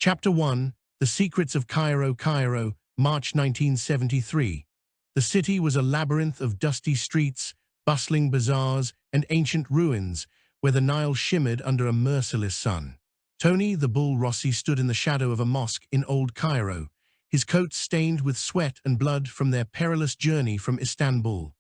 Chapter 1. The Secrets of Cairo, Cairo, March 1973. The city was a labyrinth of dusty streets, bustling bazaars, and ancient ruins, where the Nile shimmered under a merciless sun. Tony the Bull Rossi stood in the shadow of a mosque in Old Cairo, his coat stained with sweat and blood from their perilous journey from Istanbul.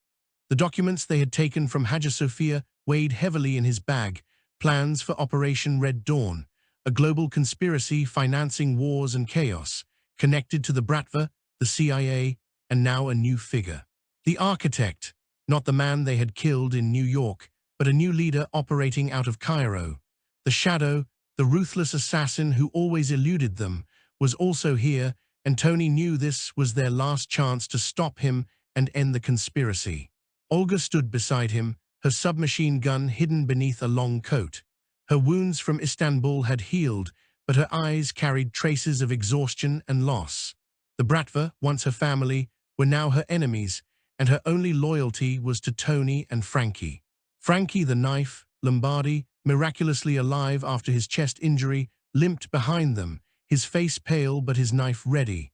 The documents they had taken from Hagia Sophia weighed heavily in his bag: plans for Operation Red Dawn, a global conspiracy financing wars and chaos, connected to the Bratva, the CIA, and now a new figure. The architect, not the man they had killed in New York, but a new leader operating out of Cairo. The shadow, the ruthless assassin who always eluded them, was also here, and Tony knew this was their last chance to stop him and end the conspiracy. Olga stood beside him, her submachine gun hidden beneath a long coat. Her wounds from Istanbul had healed, but her eyes carried traces of exhaustion and loss. The Bratva, once her family, were now her enemies, and her only loyalty was to Tony and Frankie. Frankie the knife, Lombardi, miraculously alive after his chest injury, limped behind them, his face pale but his knife ready.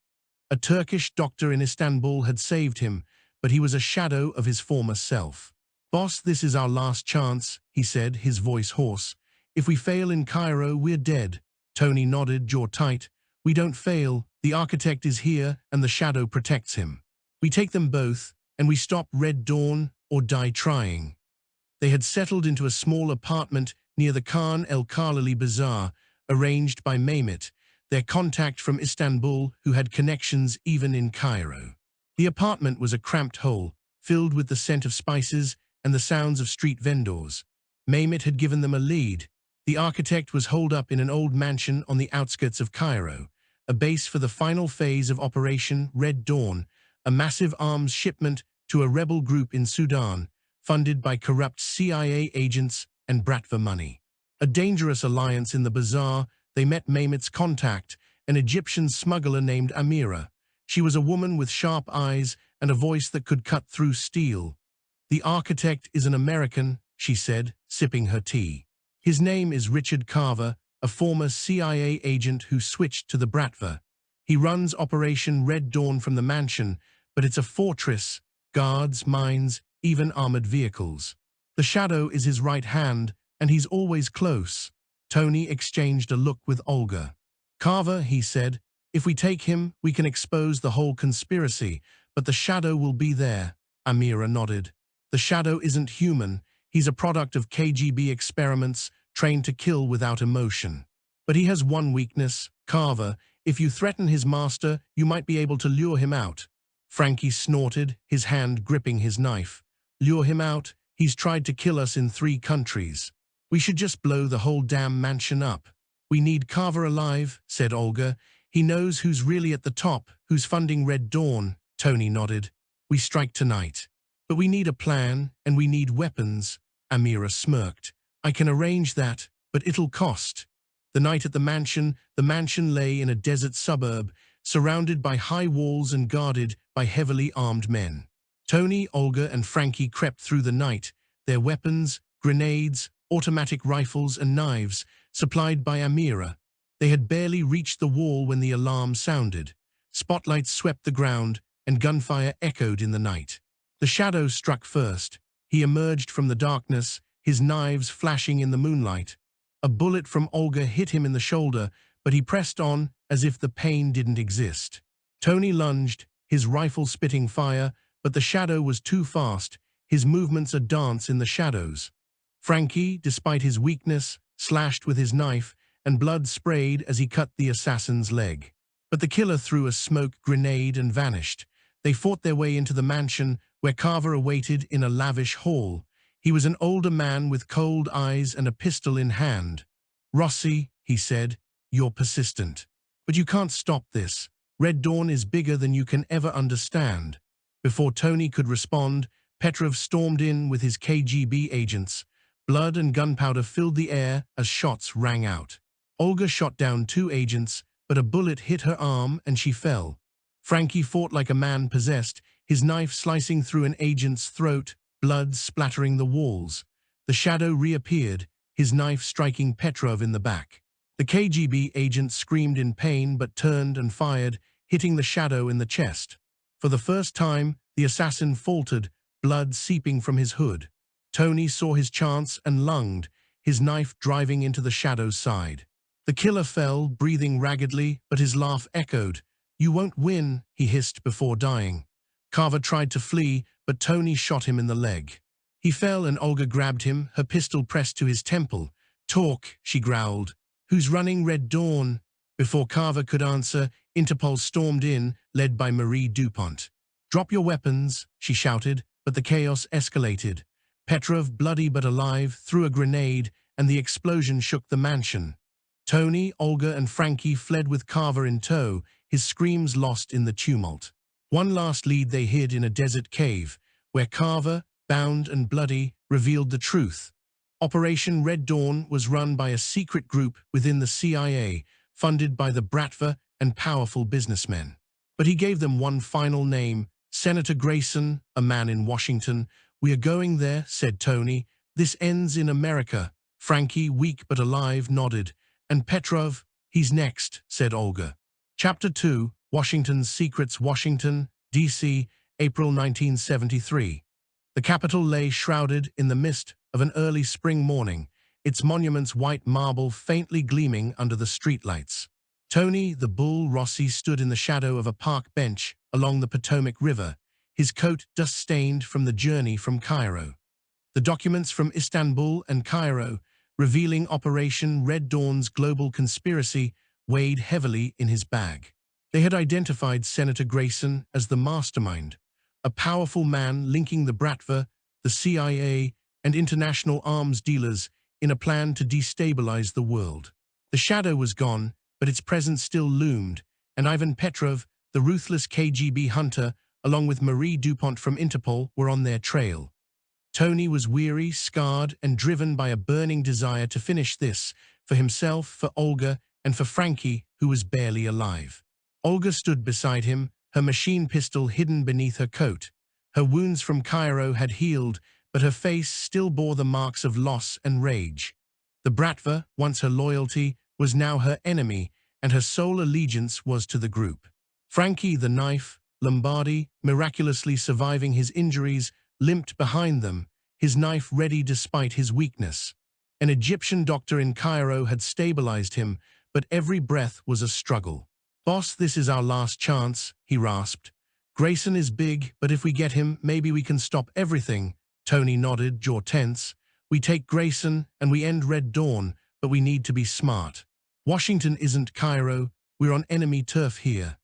A Turkish doctor in Istanbul had saved him, but he was a shadow of his former self. "Boss, this is our last chance," he said, his voice hoarse. "If we fail in Cairo, we're dead." Tony nodded, jaw tight. "We don't fail. The architect is here, and the shadow protects him. We take them both, and we stop Red Dawn or die trying." They had settled into a small apartment near the Khan el-Khalili Bazaar, arranged by Mehmet, their contact from Istanbul who had connections even in Cairo. The apartment was a cramped hole, filled with the scent of spices and the sounds of street vendors. Mehmet had given them a lead. The architect was holed up in an old mansion on the outskirts of Cairo, a base for the final phase of Operation Red Dawn, a massive arms shipment to a rebel group in Sudan, funded by corrupt CIA agents and Bratva money. A dangerous alliance in the bazaar, they met Mehmet's contact, an Egyptian smuggler named Amira. She was a woman with sharp eyes and a voice that could cut through steel. "The architect is an American," she said, sipping her tea. "His name is Richard Carver, a former CIA agent who switched to the Bratva. He runs Operation Red Dawn from the mansion, but it's a fortress, guards, mines, even armored vehicles. The shadow is his right hand, and he's always close." Tony exchanged a look with Olga. "Carver," he said, "if we take him, we can expose the whole conspiracy, but the shadow will be there." Amira nodded. "The shadow isn't human. He's a product of KGB experiments, trained to kill without emotion. But he has one weakness, Carver. If you threaten his master, you might be able to lure him out." Frankie snorted, his hand gripping his knife. "Lure him out? He's tried to kill us in 3 countries. We should just blow the whole damn mansion up." "We need Carver alive," said Olga. "He knows who's really at the top, who's funding Red Dawn." Tony nodded. "We strike tonight. But we need a plan, and we need weapons." Amira smirked. "I can arrange that, but it'll cost." The night at the mansion lay in a desert suburb, surrounded by high walls and guarded by heavily armed men. Tony, Olga, and Frankie crept through the night, their weapons, grenades, automatic rifles, and knives, supplied by Amira. They had barely reached the wall when the alarm sounded. Spotlights swept the ground, and gunfire echoed in the night. The shadow struck first. He emerged from the darkness, his knives flashing in the moonlight. A bullet from Olga hit him in the shoulder, but he pressed on as if the pain didn't exist. Tony lunged, his rifle spitting fire, but the shadow was too fast, his movements a dance in the shadows. Frankie, despite his weakness, slashed with his knife, and blood sprayed as he cut the assassin's leg. But the killer threw a smoke grenade and vanished. They fought their way into the mansion, where Carver awaited in a lavish hall. He was an older man with cold eyes and a pistol in hand. "Rossi," he said, "you're persistent. But you can't stop this. Red Dawn is bigger than you can ever understand." Before Tony could respond, Petrov stormed in with his KGB agents. Blood and gunpowder filled the air as shots rang out. Olga shot down 2 agents, but a bullet hit her arm and she fell. Frankie fought like a man possessed, his knife slicing through an agent's throat, blood splattering the walls. The shadow reappeared, his knife striking Petrov in the back. The KGB agent screamed in pain but turned and fired, hitting the shadow in the chest. For the first time, the assassin faltered, blood seeping from his hood. Tony saw his chance and lunged, his knife driving into the shadow's side. The killer fell, breathing raggedly, but his laugh echoed. "You won't win," he hissed before dying. Carver tried to flee, but Tony shot him in the leg. He fell and Olga grabbed him, her pistol pressed to his temple. "Talk," she growled. "Who's running Red Dawn?" Before Carver could answer, Interpol stormed in, led by Marie Dupont. "Drop your weapons," she shouted, but the chaos escalated. Petrov, bloody but alive, threw a grenade, and the explosion shook the mansion. Tony, Olga, and Frankie fled with Carver in tow, his screams lost in the tumult. One last lead they hid in a desert cave, where Carver, bound and bloody, revealed the truth. Operation Red Dawn was run by a secret group within the CIA, funded by the Bratva and powerful businessmen. But he gave them one final name, Senator Grayson, a man in Washington. "We are going there," said Tony. "This ends in America." Frankie, weak but alive, nodded. "And Petrov, he's next," said Olga. Chapter 2, Washington's Secrets. Washington, D.C., April 1973. The Capitol lay shrouded in the mist of an early spring morning, its monuments white marble faintly gleaming under the streetlights. Tony, the Bull Rossi, stood in the shadow of a park bench along the Potomac River, his coat dust-stained from the journey from Cairo. The documents from Istanbul and Cairo, revealing Operation Red Dawn's global conspiracy, weighed heavily in his bag. They had identified Senator Grayson as the mastermind, a powerful man linking the Bratva, the CIA, and international arms dealers in a plan to destabilize the world. The shadow was gone, but its presence still loomed, and Ivan Petrov, the ruthless KGB hunter, along with Marie Dupont from Interpol, were on their trail. Tony was weary, scarred, and driven by a burning desire to finish this, for himself, for Olga, and for Frankie, who was barely alive. Olga stood beside him, her machine pistol hidden beneath her coat. Her wounds from Cairo had healed, but her face still bore the marks of loss and rage. The Bratva, once her loyalty, was now her enemy, and her sole allegiance was to the group. Frankie, the knife, Lombardi, miraculously surviving his injuries, limped behind them, his knife ready despite his weakness. An Egyptian doctor in Cairo had stabilized him, but every breath was a struggle. "Boss, this is our last chance," he rasped. "Grayson is big, but if we get him, maybe we can stop everything." Tony nodded, jaw tense. "We take Grayson, and we end Red Dawn, but we need to be smart. Washington isn't Cairo, we're on enemy turf here."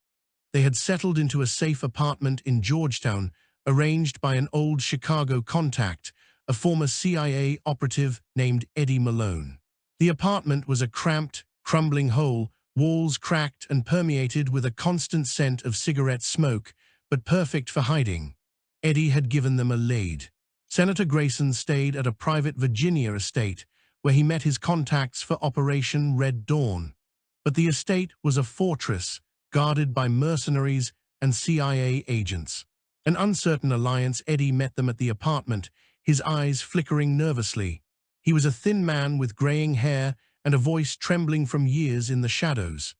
They had settled into a safe apartment in Georgetown, arranged by an old Chicago contact, a former CIA operative named Eddie Malone. The apartment was a cramped, crumbling hole, walls cracked and permeated with a constant scent of cigarette smoke, but perfect for hiding. Eddie had given them a lead. Senator Grayson stayed at a private Virginia estate, where he met his contacts for Operation Red Dawn. But the estate was a fortress, guarded by mercenaries and CIA agents. An uncertain alliance. Eddie met them at the apartment, his eyes flickering nervously. He was a thin man with graying hair and a voice trembling from years in the shadows.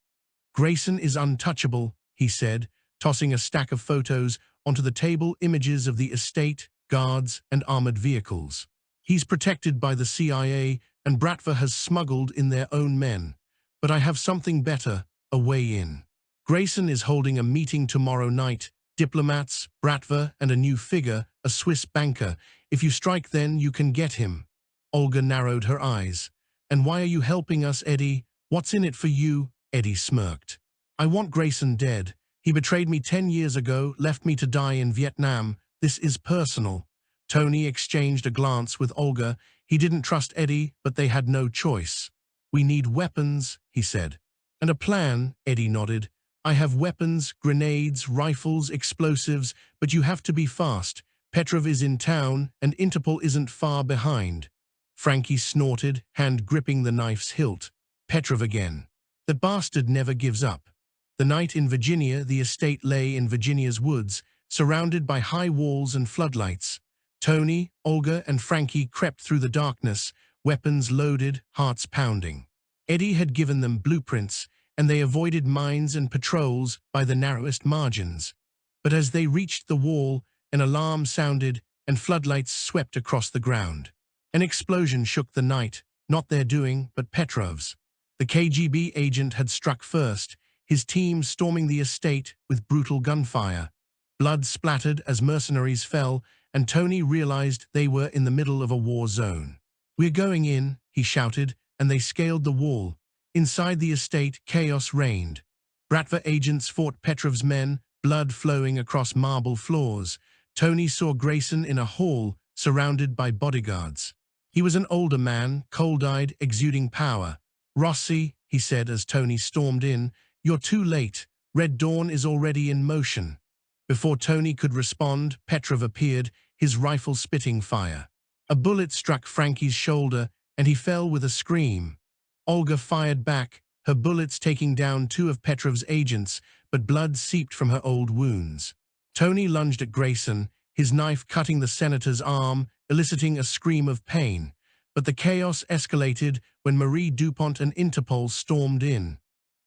"Grayson is untouchable," he said, tossing a stack of photos onto the table, images of the estate, guards, and armored vehicles. "He's protected by the CIA, and Bratva has smuggled in their own men. But I have something better, a way in. Grayson is holding a meeting tomorrow night. Diplomats, Bratva, and a new figure, a Swiss banker. If you strike then, you can get him." Olga narrowed her eyes. "And why are you helping us, Eddie? What's in it for you?" Eddie smirked. "I want Grayson dead. He betrayed me 10 years ago, left me to die in Vietnam. This is personal." Tony exchanged a glance with Olga. He didn't trust Eddie, but they had no choice. "We need weapons," he said. "And a plan," Eddie nodded. "I have weapons, grenades, rifles, explosives, but you have to be fast. Petrov is in town, and Interpol isn't far behind." Frankie snorted, hand gripping the knife's hilt. "Petrov again. That bastard never gives up." The night in Virginia, the estate lay in Virginia's woods, surrounded by high walls and floodlights. Tony, Olga, and Frankie crept through the darkness, weapons loaded, hearts pounding. Eddie had given them blueprints, and they avoided mines and patrols by the narrowest margins. But as they reached the wall, an alarm sounded and floodlights swept across the ground. An explosion shook the night, not their doing, but Petrov's. The KGB agent had struck first, his team storming the estate with brutal gunfire. Blood splattered as mercenaries fell, and Tony realized they were in the middle of a war zone. "We're going in," he shouted, and they scaled the wall. Inside the estate, chaos reigned. Bratva agents fought Petrov's men, blood flowing across marble floors. Tony saw Grayson in a hall, surrounded by bodyguards. He was an older man, cold-eyed, exuding power. "Rossi," he said as Tony stormed in, "you're too late. Red Dawn is already in motion." Before Tony could respond, Petrov appeared, his rifle spitting fire. A bullet struck Frankie's shoulder, and he fell with a scream. Olga fired back, her bullets taking down two of Petrov's agents, but blood seeped from her old wounds. Tony lunged at Grayson, his knife cutting the senator's arm, eliciting a scream of pain. But the chaos escalated when Marie Dupont and Interpol stormed in.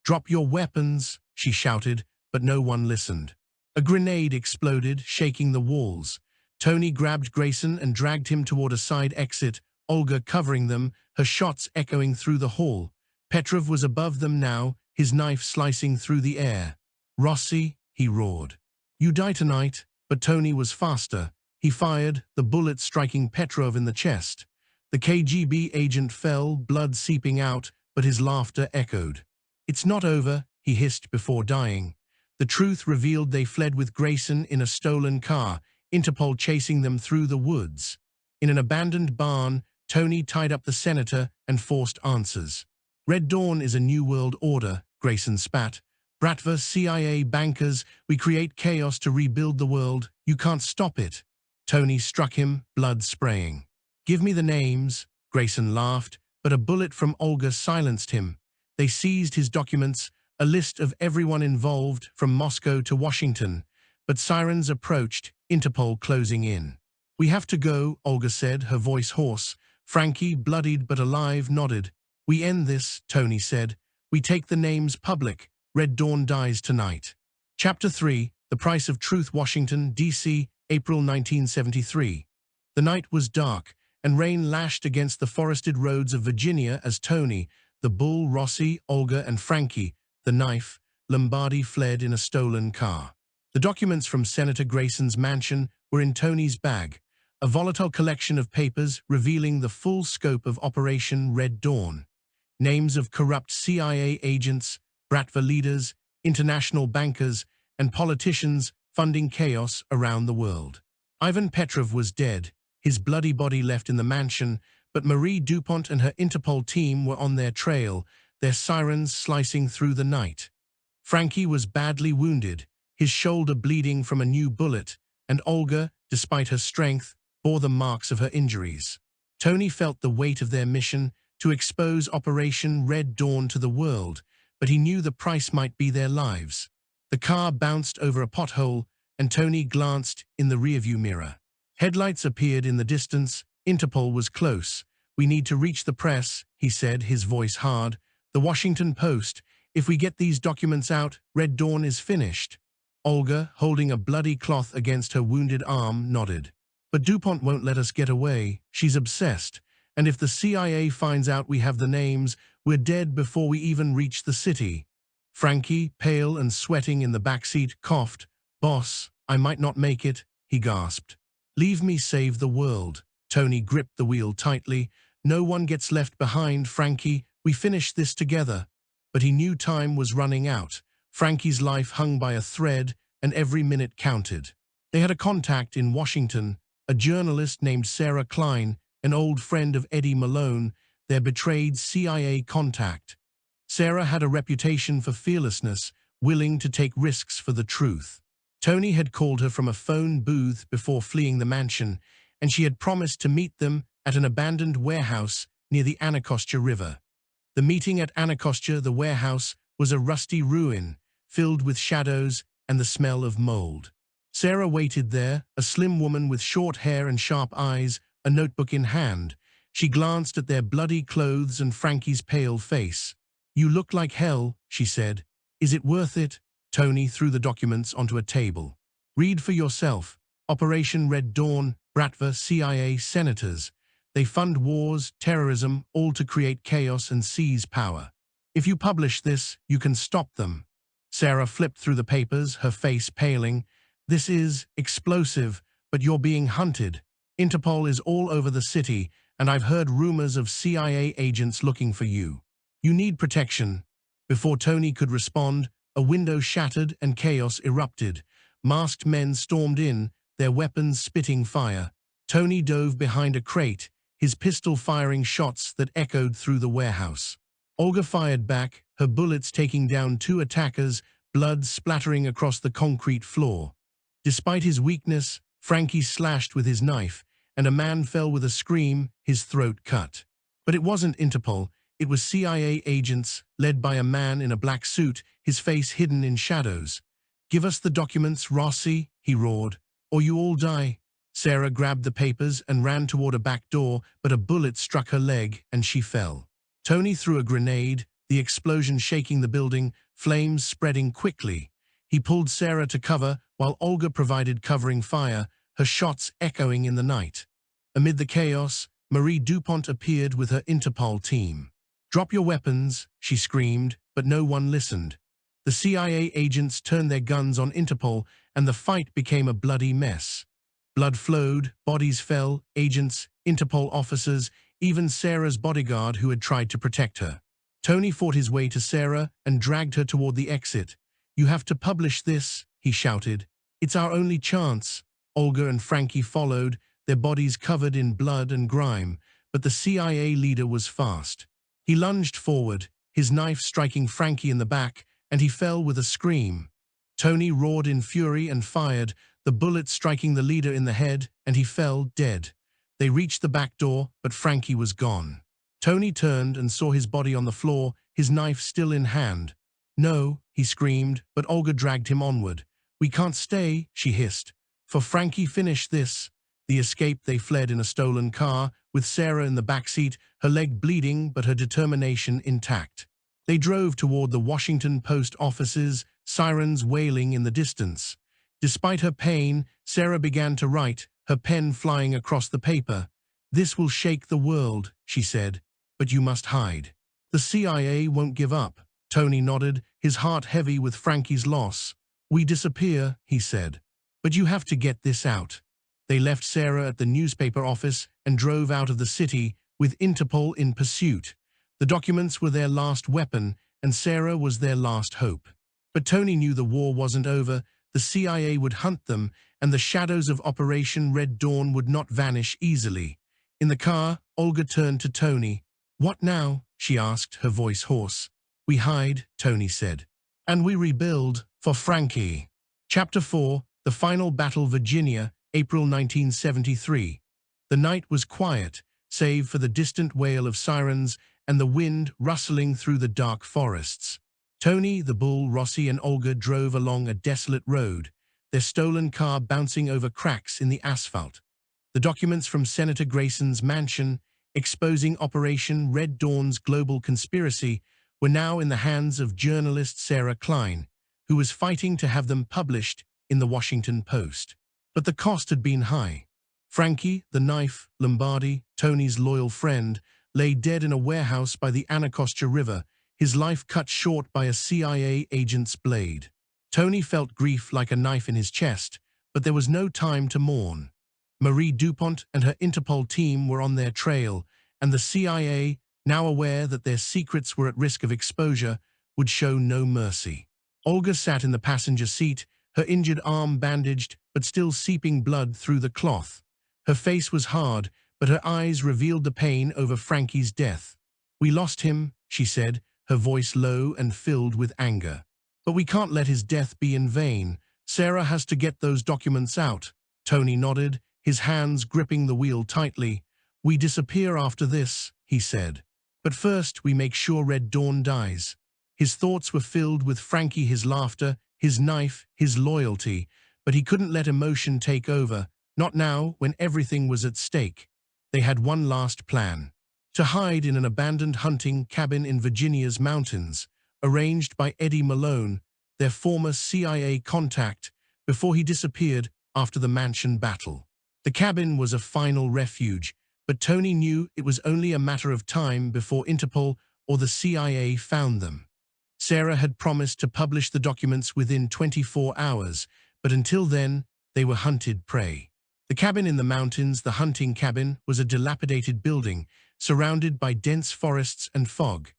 "Drop your weapons," she shouted, but no one listened. A grenade exploded, shaking the walls. Tony grabbed Grayson and dragged him toward a side exit, Olga covering them, her shots echoing through the hall. Petrov was above them now, his knife slicing through the air. "Rossi," he roared. "You die tonight," but Tony was faster. He fired, the bullet striking Petrov in the chest. The KGB agent fell, blood seeping out, but his laughter echoed. "It's not over," he hissed before dying. The truth revealed they fled with Grayson in a stolen car, Interpol chasing them through the woods. In an abandoned barn, Tony tied up the senator and forced answers. "Red Dawn is a new world order," Grayson spat. "Bratva, CIA, bankers, we create chaos to rebuild the world. You can't stop it." Tony struck him, blood spraying. "Give me the names," Grayson laughed, but a bullet from Olga silenced him. They seized his documents, a list of everyone involved from Moscow to Washington. But sirens approached, Interpol closing in. "We have to go," Olga said, her voice hoarse. Frankie, bloodied but alive, nodded. "We end this," Tony said. "We take the names public. Red Dawn dies tonight." Chapter 3, The Price of Truth, Washington, D.C., April 1973. The night was dark, and rain lashed against the forested roads of Virginia as Tony, the bull, Rossi, Olga, and Frankie, the knife, Lombardi fled in a stolen car. The documents from Senator Grayson's mansion were in Tony's bag, a volatile collection of papers revealing the full scope of Operation Red Dawn. Names of corrupt CIA agents, Bratva leaders, international bankers, and politicians funding chaos around the world. Ivan Petrov was dead, his bloody body left in the mansion, but Marie Dupont and her Interpol team were on their trail, their sirens slicing through the night. Frankie was badly wounded, his shoulder bleeding from a new bullet, and Olga, despite her strength, bore the marks of her injuries. Tony felt the weight of their mission to expose Operation Red Dawn to the world, but he knew the price might be their lives. The car bounced over a pothole, and Tony glanced in the rearview mirror. Headlights appeared in the distance. Interpol was close. "We need to reach the press," he said, his voice hard. "The Washington Post. If we get these documents out, Red Dawn is finished." Olga, holding a bloody cloth against her wounded arm, nodded. "But Dupont won't let us get away. She's obsessed. And if the CIA finds out we have the names, we're dead before we even reach the city." Frankie, pale and sweating in the backseat, coughed. "Boss, I might not make it," he gasped. "Leave me save the world." Tony gripped the wheel tightly. "No one gets left behind, Frankie. We finish this together." But he knew time was running out. Frankie's life hung by a thread, and every minute counted. They had a contact in Washington, a journalist named Sarah Klein, an old friend of Eddie Malone, their betrayed CIA contact. Sarah had a reputation for fearlessness, willing to take risks for the truth. Tony had called her from a phone booth before fleeing the mansion, and she had promised to meet them at an abandoned warehouse near the Anacostia River. The meeting at Anacostia, the warehouse, was a rusty ruin, filled with shadows and the smell of mold. Sarah waited there, a slim woman with short hair and sharp eyes, a notebook in hand. She glanced at their bloody clothes and Frankie's pale face. "You look like hell," she said. "Is it worth it?" Tony threw the documents onto a table. "Read for yourself. Operation Red Dawn, Bratva, CIA senators. They fund wars, terrorism, all to create chaos and seize power. If you publish this, you can stop them." Sarah flipped through the papers, her face paling. "This is explosive, but you're being hunted. Interpol is all over the city, and I've heard rumors of CIA agents looking for you. You need protection." Before Tony could respond, a window shattered and chaos erupted. Masked men stormed in, their weapons spitting fire. Tony dove behind a crate, his pistol firing shots that echoed through the warehouse. Olga fired back, her bullets taking down 2 attackers, blood splattering across the concrete floor. Despite his weakness, Frankie slashed with his knife, and a man fell with a scream, his throat cut. But it wasn't Interpol, it was CIA agents, led by a man in a black suit, his face hidden in shadows. "Give us the documents, Rossi," he roared, "or you all die." Sarah grabbed the papers and ran toward a back door, but a bullet struck her leg and she fell. Tony threw a grenade, the explosion shaking the building, flames spreading quickly. He pulled Sarah to cover while Olga provided covering fire, her shots echoing in the night. Amid the chaos, Marie Dupont appeared with her Interpol team. "Drop your weapons," she screamed, but no one listened. The CIA agents turned their guns on Interpol, and the fight became a bloody mess. Blood flowed, bodies fell, agents, Interpol officers, even Sarah's bodyguard who had tried to protect her. Tony fought his way to Sarah and dragged her toward the exit. "You have to publish this," he shouted. "It's our only chance." Olga and Frankie followed, their bodies covered in blood and grime, but the CIA leader was fast. He lunged forward, his knife striking Frankie in the back, and he fell with a scream. Tony roared in fury and fired, the bullet striking the leader in the head, and he fell dead. They reached the back door, but Frankie was gone. Tony turned and saw his body on the floor, his knife still in hand. "No," he screamed, but Olga dragged him onward. "We can't stay," she hissed. "For Frankie, finish this." The escape, they fled in a stolen car, with Sarah in the backseat, her leg bleeding but her determination intact. They drove toward the Washington Post offices, sirens wailing in the distance. Despite her pain, Sarah began to write, her pen flying across the paper. "This will shake the world," she said, "but you must hide." "The CIA won't give up." Tony nodded, his heart heavy with Frankie's loss. "We disappear," he said. "But you have to get this out." They left Sarah at the newspaper office and drove out of the city, with Interpol in pursuit. The documents were their last weapon, and Sarah was their last hope. But Tony knew the war wasn't over, the CIA would hunt them, and the shadows of Operation Red Dawn would not vanish easily. In the car, Olga turned to Tony. "What now?" she asked, her voice hoarse. "We hide," Tony said. "And we rebuild, for Frankie." Chapter 4, The Final Battle, Virginia, April 1973. The night was quiet, save for the distant wail of sirens and the wind rustling through the dark forests. Tony, the bull, Rossi, and Olga drove along a desolate road, their stolen car bouncing over cracks in the asphalt. The documents from Senator Grayson's mansion, exposing Operation Red Dawn's global conspiracy, were now in the hands of journalist Sarah Klein, who was fighting to have them published in the Washington Post. But the cost had been high. Frankie, the knife, Lombardi, Tony's loyal friend, lay dead in a warehouse by the Anacostia River, his life cut short by a CIA agent's blade. Tony felt grief like a knife in his chest, but there was no time to mourn. Marie Dupont and her Interpol team were on their trail, and the CIA, now aware that their secrets were at risk of exposure, would show no mercy. Olga sat in the passenger seat, her injured arm bandaged but still seeping blood through the cloth. Her face was hard, but her eyes revealed the pain over Frankie's death. "We lost him," she said, her voice low and filled with anger. "But we can't let his death be in vain. Sarah has to get those documents out." Tony nodded, his hands gripping the wheel tightly. "We disappear after this," he said. "But first we make sure Red Dawn dies." His thoughts were filled with Frankie, his laughter, his knife, his loyalty, but he couldn't let emotion take over, not now when everything was at stake. they had one last plan: to hide in an abandoned hunting cabin in Virginia's mountains, arranged by Eddie Malone, their former CIA contact, before he disappeared after the mansion battle. The cabin was a final refuge, but Tony knew it was only a matter of time before Interpol or the CIA found them. Sarah had promised to publish the documents within 24 hours, but until then, they were hunted prey. The cabin in the mountains, the hunting cabin, was a dilapidated building, surrounded by dense forests and fog.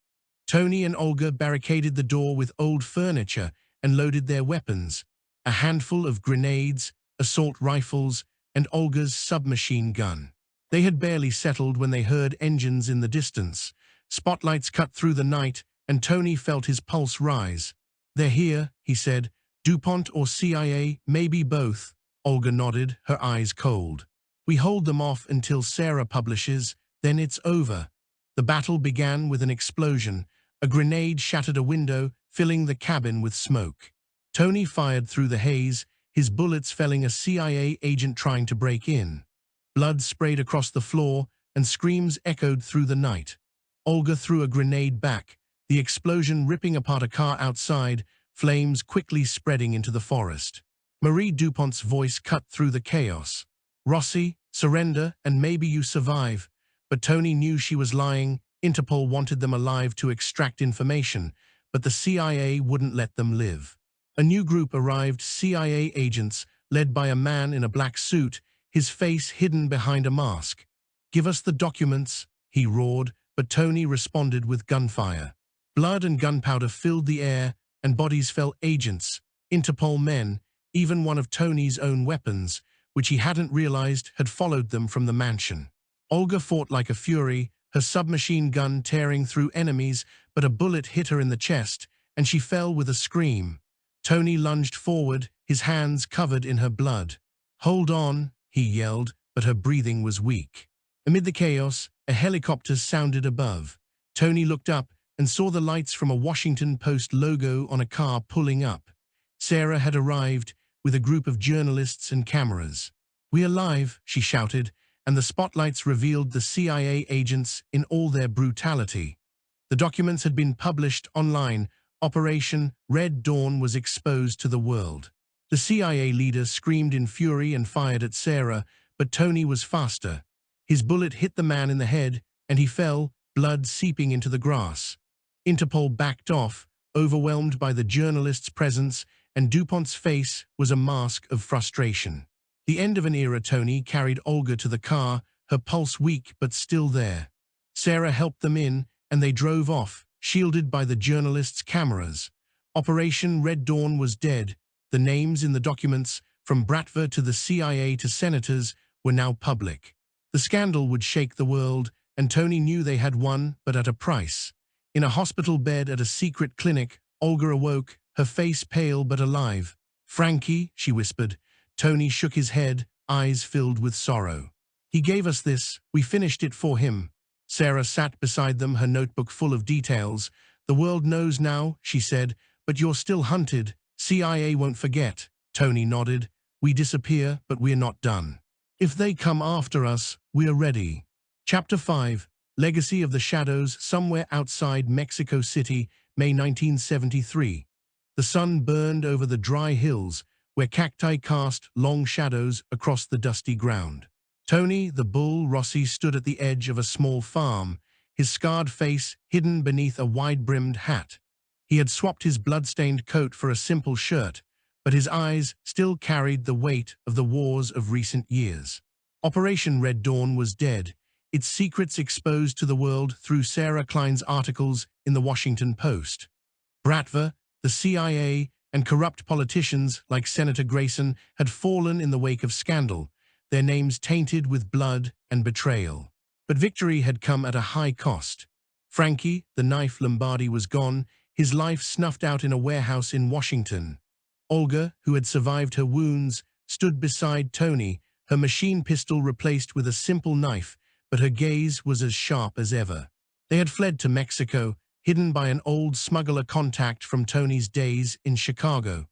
Tony and Olga barricaded the door with old furniture and loaded their weapons: a handful of grenades, assault rifles, and Olga's submachine gun. They had barely settled when they heard engines in the distance. Spotlights cut through the night, and Tony felt his pulse rise. "They're here," he said. "DuPont or CIA, maybe both." Olga nodded, her eyes cold. "We hold them off until Sarah publishes, then it's over." The battle began with an explosion. A grenade shattered a window, filling the cabin with smoke. Tony fired through the haze, his bullets felling a CIA agent trying to break in. Blood sprayed across the floor, and screams echoed through the night. Olga threw a grenade back, the explosion ripping apart a car outside, flames quickly spreading into the forest. Marie DuPont's voice cut through the chaos. "Rossi, surrender, and maybe you survive." But Tony knew she was lying. Interpol wanted them alive to extract information, but the CIA wouldn't let them live. A new group arrived, CIA agents, led by a man in a black suit, his face hidden behind a mask. "Give us the documents," he roared, but Tony responded with gunfire. Blood and gunpowder filled the air, and bodies fell. Agents, Interpol men, even one of Tony's own weapons, which he hadn't realized had followed them from the mansion. Olga fought like a fury, her submachine gun tearing through enemies, but a bullet hit her in the chest, and she fell with a scream. Tony lunged forward, his hands covered in her blood. "Hold on," he yelled, but her breathing was weak. Amid the chaos, a helicopter sounded above. Tony looked up and saw the lights from a Washington Post logo on a car pulling up. Sarah had arrived, with a group of journalists and cameras. "We're live," she shouted, and the spotlights revealed the CIA agents in all their brutality. The documents had been published online. Operation Red Dawn was exposed to the world. The CIA leader screamed in fury and fired at Sarah, but Tony was faster. His bullet hit the man in the head, and he fell, blood seeping into the grass. Interpol backed off, overwhelmed by the journalist's presence, and DuPont's face was a mask of frustration. The end of an era. Tony carried Olga to the car, her pulse weak but still there. Sarah helped them in, and they drove off, shielded by the journalists' cameras. Operation Red Dawn was dead. The names in the documents, from Bratva to the CIA to senators, were now public. The scandal would shake the world, and Tony knew they had won, but at a price. In a hospital bed at a secret clinic, Olga awoke, her face pale but alive. "Frankie," she whispered. Tony shook his head, eyes filled with sorrow. "He gave us this. We finished it for him." Sarah sat beside them, her notebook full of details. "The world knows now," she said, "but you're still hunted. CIA won't forget." Tony nodded. "We disappear, but we're not done. If they come after us, we're ready." Chapter 5. Legacy of the Shadows. Somewhere outside Mexico City, May 1973. The sun burned over the dry hills, where cacti cast long shadows across the dusty ground. Tony, the bull Rossi, stood at the edge of a small farm, his scarred face hidden beneath a wide-brimmed hat. He had swapped his blood-stained coat for a simple shirt, but his eyes still carried the weight of the wars of recent years. Operation Red Dawn was dead, its secrets exposed to the world through Sarah Klein's articles in the Washington Post. Bratva, the CIA, and corrupt politicians like Senator Grayson had fallen in the wake of scandal, their names tainted with blood and betrayal. But victory had come at a high cost. Frankie, the knife Lombardi, was gone, his life snuffed out in a warehouse in Washington. Olga, who had survived her wounds, stood beside Tony, her machine pistol replaced with a simple knife, but her gaze was as sharp as ever. They had fled to Mexico, hidden by an old smuggler contact from Tony's days in Chicago.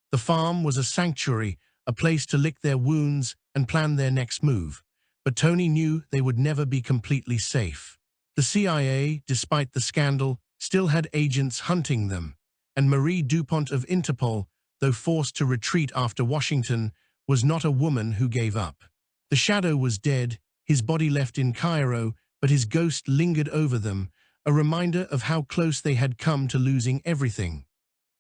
The farm was a sanctuary, a place to lick their wounds and plan their next move. But Tony knew they would never be completely safe. The CIA, despite the scandal, still had agents hunting them, and Marie Dupont of Interpol, though forced to retreat after Washington, was not a woman who gave up. The Shadow was dead, his body left in Cairo, but his ghost lingered over them, a reminder of how close they had come to losing everything.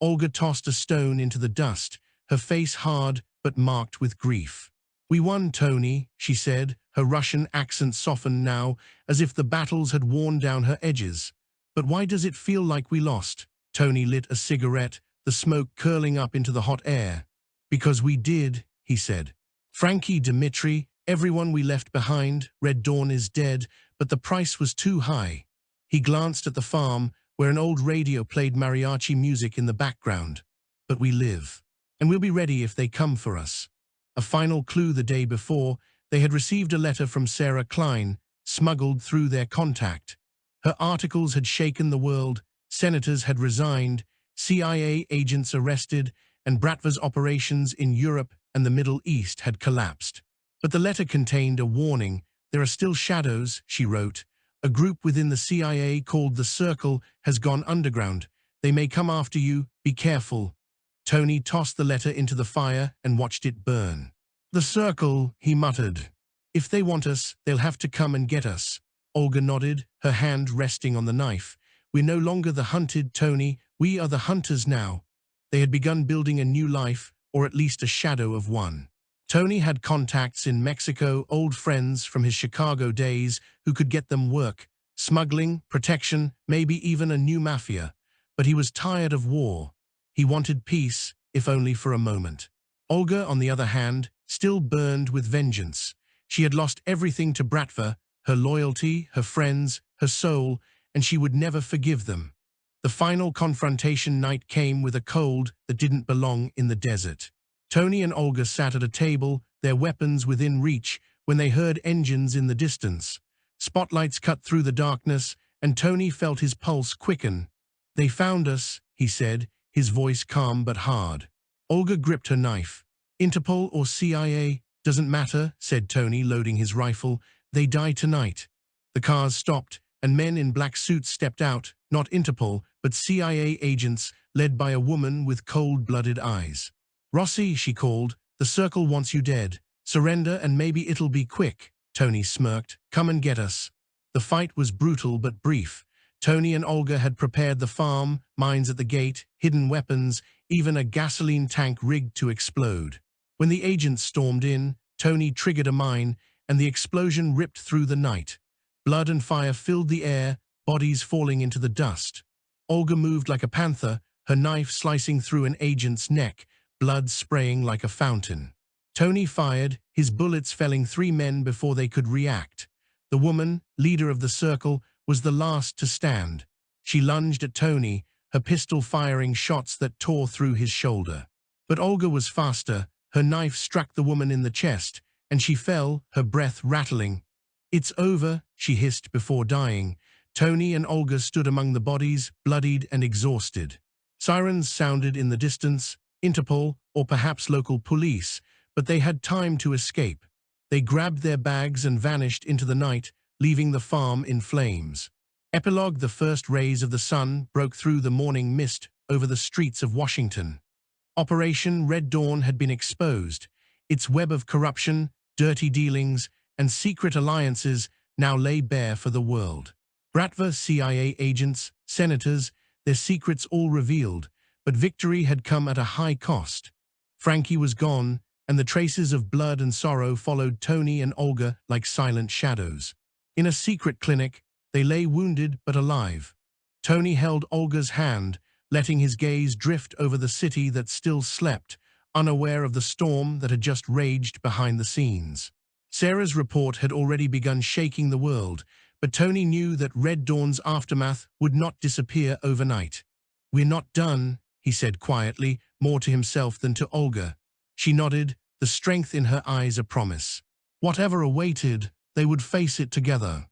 Olga tossed a stone into the dust, her face hard but marked with grief. "We won, Tony," she said, her Russian accent softened now, as if the battles had worn down her edges. "But why does it feel like we lost?" Tony lit a cigarette, the smoke curling up into the hot air. "Because we did," he said. "Frankie, Dmitri, everyone we left behind, Red Dawn is dead, but the price was too high." He glanced at the farm, where an old radio played mariachi music in the background. "But we live, and we'll be ready if they come for us." A final clue: the day before, they had received a letter from Sarah Klein, smuggled through their contact. Her articles had shaken the world, senators had resigned, CIA agents arrested, and Bratva's operations in Europe and the Middle East had collapsed. But the letter contained a warning. "There are still shadows," she wrote. "A group within the CIA called the Circle has gone underground. They may come after you. Be careful." Tony tossed the letter into the fire and watched it burn. "The Circle," he muttered. "If they want us, they'll have to come and get us." Olga nodded, her hand resting on the knife. "We're no longer the hunted, Tony. We are the hunters now." They had begun building a new life, or at least a shadow of one. Tony had contacts in Mexico, old friends from his Chicago days who could get them work, smuggling, protection, maybe even a new mafia. But he was tired of war. He wanted peace, if only for a moment. Olga, on the other hand, still burned with vengeance. She had lost everything to Bratva, her loyalty, her friends, her soul, and she would never forgive them. The final confrontation night came with a cold that didn't belong in the desert. Tony and Olga sat at a table, their weapons within reach, when they heard engines in the distance. Spotlights cut through the darkness, and Tony felt his pulse quicken. "They found us," he said, his voice calm but hard. Olga gripped her knife. "Interpol or CIA, doesn't matter," said Tony, loading his rifle. "They die tonight." The cars stopped, and men in black suits stepped out, not Interpol, but CIA agents, led by a woman with cold-blooded eyes. "Rossi," she called, "the Circle wants you dead. Surrender and maybe it'll be quick." Tony smirked. "Come and get us." The fight was brutal but brief. Tony and Olga had prepared the farm, mines at the gate, hidden weapons, even a gasoline tank rigged to explode. When the agents stormed in, Tony triggered a mine, and the explosion ripped through the night. Blood and fire filled the air, bodies falling into the dust. Olga moved like a panther, her knife slicing through an agent's neck, blood spraying like a fountain. Tony fired, his bullets felling 3 men before they could react. The woman, leader of the Circle, was the last to stand. She lunged at Tony, her pistol firing shots that tore through his shoulder. But Olga was faster. Her knife struck the woman in the chest, and she fell, her breath rattling. "It's over," she hissed before dying. Tony and Olga stood among the bodies, bloodied and exhausted. Sirens sounded in the distance, Interpol, or perhaps local police, but they had time to escape. They grabbed their bags and vanished into the night, leaving the farm in flames. Epilogue: the first rays of the sun broke through the morning mist over the streets of Washington. Operation Red Dawn had been exposed. Its web of corruption, dirty dealings, and secret alliances now lay bare for the world. Bratva, CIA agents, senators, their secrets all revealed, but victory had come at a high cost. Frankie was gone, and the traces of blood and sorrow followed Tony and Olga like silent shadows. In a secret clinic, they lay wounded but alive. Tony held Olga's hand, letting his gaze drift over the city that still slept, unaware of the storm that had just raged behind the scenes. Sarah's report had already begun shaking the world, but Tony knew that Red Dawn's aftermath would not disappear overnight. "We're not done," he said quietly, more to himself than to Olga. She nodded, the strength in her eyes a promise. Whatever awaited, they would face it together.